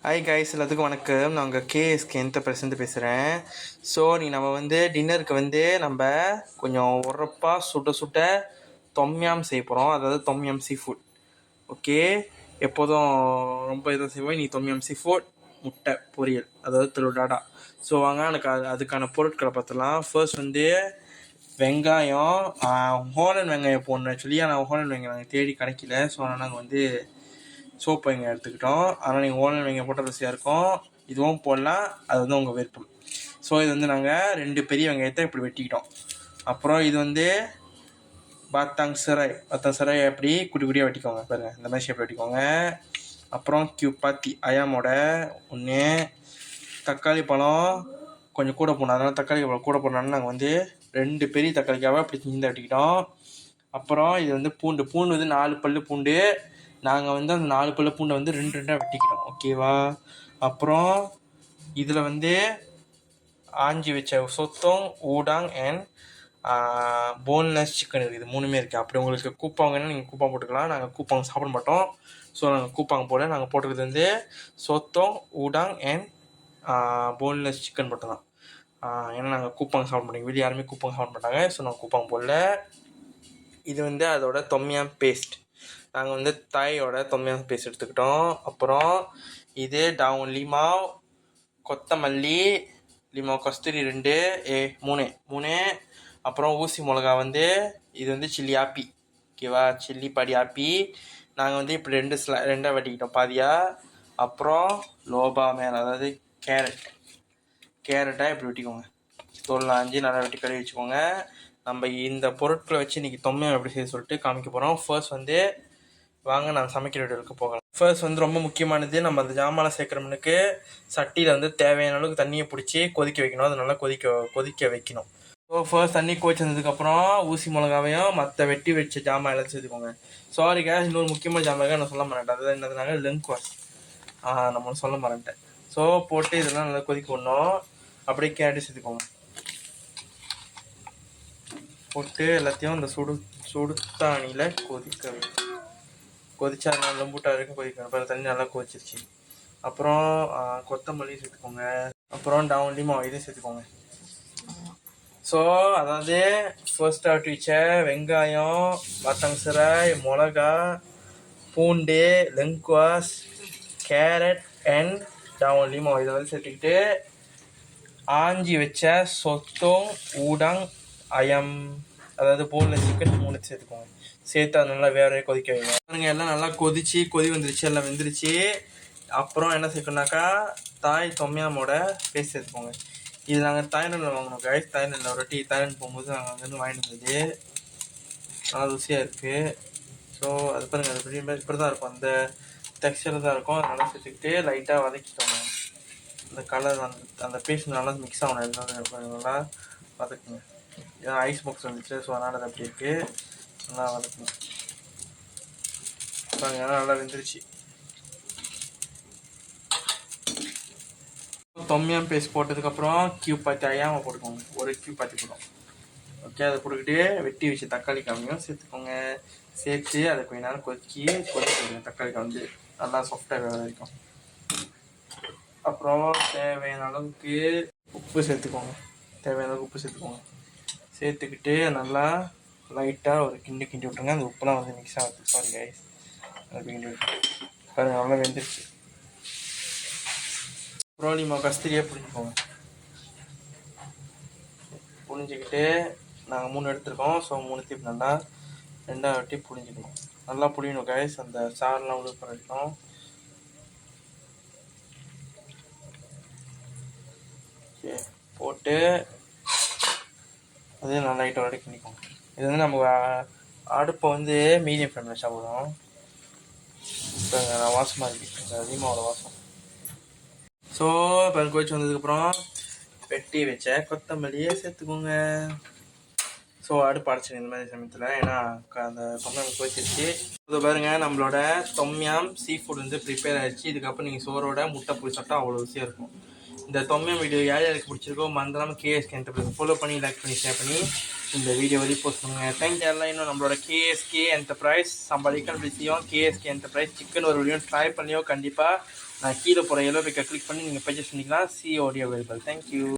Hi guys, எல்லாத்துக்கும் வணக்கம். நான் உங்கள் கேஎஸ்கே என்டர்பிரைஸ்லேருந்து பேசுகிறேன். ஸோ நம்ம டின்னருக்கு நம்ம கொஞ்சம் உரப்பாக சுட்ட சுட்ட தொம்யாம் செய்ய போகிறோம். அதாவது தொம்யாம் சீ ஃபுட். ஓகே, எப்போதும் ரொம்ப இதாக செய்வோம். நீ தொம்யாம் சீ ஃபுட், முட்டை பொரியல், அதாவது திருடாடா. ஸோ வாங்க எனக்கு அதுக்கான பொருட்களை பார்த்துலாம். ஃபர்ஸ்ட் வெங்காயம், ஹோலன் வெங்காயம் போடணும். ஆக்சுவலி ஆனால் ஹோலன் வெங்காயம் நாங்கள் தேடி கிடைக்கல. ஸோ அதனால் நாங்கள் சோப்பு வெங்காயம் எடுத்துக்கிட்டோம். அதனால் நீங்கள் ஓலன் வெங்காயம் போட்ட ருசியாக இருக்கும். இதுவும் போடலாம், அது உங்கள் விருப்பம். ஸோ இது நாங்கள் 2 பெரிய வெங்காயத்தை இப்படி வெட்டிக்கிட்டோம். அப்புறம் இது பாத்தாங் சராய் எப்படி குட்டி குட்டியாக வெட்டிக்கோங்க பாருங்கள், இந்த மாதிரி ஷேப் வெட்டிக்கோங்க. அப்புறம் பாத்தி அயாமோட ஒன்று, தக்காளி பழம் கொஞ்சம் கூட போடணும். அதனால் தக்காளி பழம் கூட போடணும்னு நாங்கள் 2 பெரிய தக்காளிக்காக அப்படி சிந்த வெட்டிக்கிட்டோம். அப்புறம் இது பூண்டு 4 பல்லு பூண்டு. நாங்கள் அந்த 4 பல்லு பூண்டை 2 வெட்டிக்கிட்டோம். ஓகேவா? அப்புறம் இதில் ஆஞ்சி வச்ச சொத்தம், ஊடாங் அண்ட் போன்லெஸ் சிக்கன் இருக்குது. இது 3மே இருக்குது. அப்படி உங்களுக்கு கூப்பாங்கன்னா நீங்கள் கூப்பாங்க போட்டுக்கலாம். நாங்கள் கூப்பாங்க சாப்பிட மாட்டோம். ஸோ நாங்கள் கூப்பாங்க போட நாங்கள் போட்டுக்கிறது சொத்தம், ஊடாங் அண்ட் போன்லெஸ் சிக்கன் மட்டும் தான். ஏன்னா நாங்கள் கூப்பாங்க சாப்பிட மாட்டோம். வெளியே யாருமே கூப்பாங்க சாப்பிட மாட்டாங்க. ஸோ நாங்கள் கூப்பாங்க போடல. இது அதோட தொம்யாம் பேஸ்ட். நாங்கள் தாயோட தொம்யாம் பேஸ்ட் எடுத்துக்கிட்டோம். அப்புறம் இது டவுன் லிமாவ், கொத்தமல்லி, லிமாவ் கஸ்தூரி 2, 3. அப்புறம் ஊசி மிளகா இது சில்லி ஆப்பி. ஓகேவா? சில்லி படி ஆப்பி. நாங்கள் இப்படி 2 வெட்டிக்கிட்டோம் பாதியாக. அப்புறம் லோபா மேலே, அதாவது கேரட்டாக இப்படி வெட்டிக்கோங்க. தோல்லாம் 5 நல்லா வெட்டி கழுவி வச்சுக்கோங்க. நம்ம இந்த பொருட்களை வச்சு இன்றைக்கி தொம்யம் எப்படி செய்ய சொல்லிட்டு காமிக்க போகிறோம். ஃபர்ஸ்ட் வாங்க நான் சமைக்கிற வீடியோக்கு போகலாம். ஃபர்ஸ்ட் ரொம்ப முக்கியமானது, நம்ம அந்த ஜாமான் சேர்க்குறவனுக்கு சட்டியில் தேவையான அளவுக்கு தண்ணியை பிடிச்சி கொதிக்க வைக்கணும். அது நல்லா கொதிக்க வைக்கணும். ஸோ ஃபர்ஸ்ட் தண்ணி கொதிச்சதுக்கப்புறம் ஊசி மிளகாவையும் மற்ற வெட்டி வச்ச ஜாமான் எல்லாம் சேர்த்துக்கோங்க. சாரி கேஸ், இன்னொரு முக்கியமான ஜாமான் நான் சொல்ல மாட்டேன். அது என்னதுனால லெங்க்வாஸ் நம்ம சொல்ல மாட்டேன். ஸோ போட்டு இதெல்லாம் நல்லா கொதிக்க விடணும். அப்படியே கேரட்டு சேர்த்துக்கோங்க. போட்டு எல்லாத்தையும் இந்த சுடுத்தானியில் கொதிக்க கொதிச்சா நல்லா லம்பூட்டா வரைக்கும் கொதிக்கணும். அப்புறம் தண்ணி நல்லா கொதிச்சிருச்சு. அப்புறம் கொத்தமல்லி சேர்த்துக்கோங்க. அப்புறம் டவுன் லிமாவ் இதையும் சேர்த்துக்கோங்க. ஸோ அதாவது ஃபர்ஸ்ட் ஆட்டி வச்ச வெங்காயம், பாத்தாங் சராய், மிளகா, பூண்டு, லெங்க்வாஸ், கேரட் அண்ட் டவுன் லிமாவ் இதெல்லாம் சேர்த்துக்கிட்டு ஆஞ்சி வச்ச சொத்தம், ஊடாங், அயம், அதாவது போன்லெஸ் சிக்கன் 3 சேர்த்துக்கோங்க. சேர்த்து அது நல்லா வேற கொதிக்க வைங்க. பாருங்க, எல்லாம் நல்லா கொதி வந்துருச்சு, எல்லாம் வெந்துருச்சு. அப்புறம் என்ன சேர்க்கணும்னாக்கா தாய் தொம்யாமோட பேஸ்ட் சேர்த்துக்கோங்க. இது நாங்கள் தாய்லாண்டில் வாங்கினோம் கைஸ். தாய்லாண்டில் ஒரு வாட்டி தாய்லாந்து போகும்போது நாங்கள் அங்கேருந்து வாங்கிட்டு வந்தது. நல்லா ருசியாக இருக்குது. ஸோ அது பாருங்கள், அது இப்படி தான் இருக்கும், அந்த டெக்ஸ்டர் தான் இருக்கும். அதை நல்லா சேர்த்துக்கிட்டு லைட்டாக வதக்கிக்கோங்க. அந்த கலர் அந்த பேஸ்ட் நல்லா மிக்ஸ் ஆகணும். எல்லாரும் நல்லா வதக்குங்க. ஏன்னா ஐஸ் பாக்ஸ் வந்துச்சு, ஸோ அதனால் அது அப்படி இருக்குது. நல்லா வதக்குங்க. பாருங்க, நல்லா வெந்துருச்சு. தொம்யாம் பேஸ்ட் போட்டதுக்கப்புறம் பாத்தி அயாமல் போட்டுக்கோங்க. ஒரு பாத்தி போடும். ஓகே, அதை போட்டுக்கிட்டு வெட்டி வச்சு தக்காளி காமியும் சேர்த்துக்கோங்க. சேர்த்து அதை கொஞ்ச நேரம் கொதிச்சுடுங்க. தக்காளி நல்லா சாஃப்டாக வேக வரைக்கும். அப்புறம் தேவையான அளவுக்கு உப்பு சேர்த்துக்கோங்க. சேர்த்துக்கிட்டு நல்லா லைட்டாக ஒரு கிண்டி விட்டுருங்க. அந்த உப்புலாம் மிக்ஸ் ஆகுது. சாரி கைஸ், கிண்டி விட்டு பாருங்க, நல்லா வெந்துருச்சு. அப்புறம் நீங்கள் கஸ்தூரியாக புரிஞ்சுக்கோங்க. புரிஞ்சுக்கிட்டு நாங்கள் 3 எடுத்துருக்கோம். ஸோ 3 நல்லா 2 வெட்டி புரிஞ்சுக்கணும். நல்லா புளியணும் கைஸ், அந்த சாரெலாம் உள்ள வரைக்கும். ஓகே, போட்டு அதே நல்லா லைட்டாக வரைக்கும் கிண்டிக்கோங்க. இது நம்ம அடுப்பை மீடியம் ஃப்ளேமில் வச்சா போதும். இப்போ வாசமாக இருக்குது, அதிகமாக வாசம். ஸோ இப்போ கொதிச்சு வந்ததுக்கப்புறம் வெட்டி வச்ச கொத்தமல்லியே சேர்த்துக்கோங்க. ஸோ அடுப்பு அடைச்சிங்க இந்த மாதிரி சமயத்தில், ஏன்னா அந்த தொம்யாம் கொதிச்சிருச்சு. இது பாருங்க, நம்மளோட தொம்யாம் சீ ஃபுட் ப்ரிப்பேர் ஆகிடுச்சு. இதுக்கப்புறம் நீங்கள் சோறோட முட்டை பொரி சாப்பிட்டா அவ்வளோ ருசியாக இருக்கும். இந்த தொம்யாம் வீடியோ யாருக்கு பிடிச்சிருக்கோ மறந்துடாமல் கேஎஸ்கே என்டர்பிரைஸ் ஃபாலோ பண்ணி, லைக் பண்ணி, ஷேர் பண்ணி இந்த வீடியோ போஸ்ட் பண்ணுங்கள். தேங்க்யூ. எல்லாம் இன்னும் நம்மளோட கேஎஸ்கே என்டர்பிரைஸ் சம்பாதிக்கணும் விஷயம். கேஎஸ்கே என்டர்பிரைஸ் சிக்கன் ஒரு வீடியோ ட்ரை பண்ணியோ கண்டிப்பாக நான் கீழே போகிற எல்லோ பிக்கை கிளிக் பண்ணி நீங்கள் பர்ச்சேஸ் பண்ணிக்கலாம். COD available. தேங்க்யூ.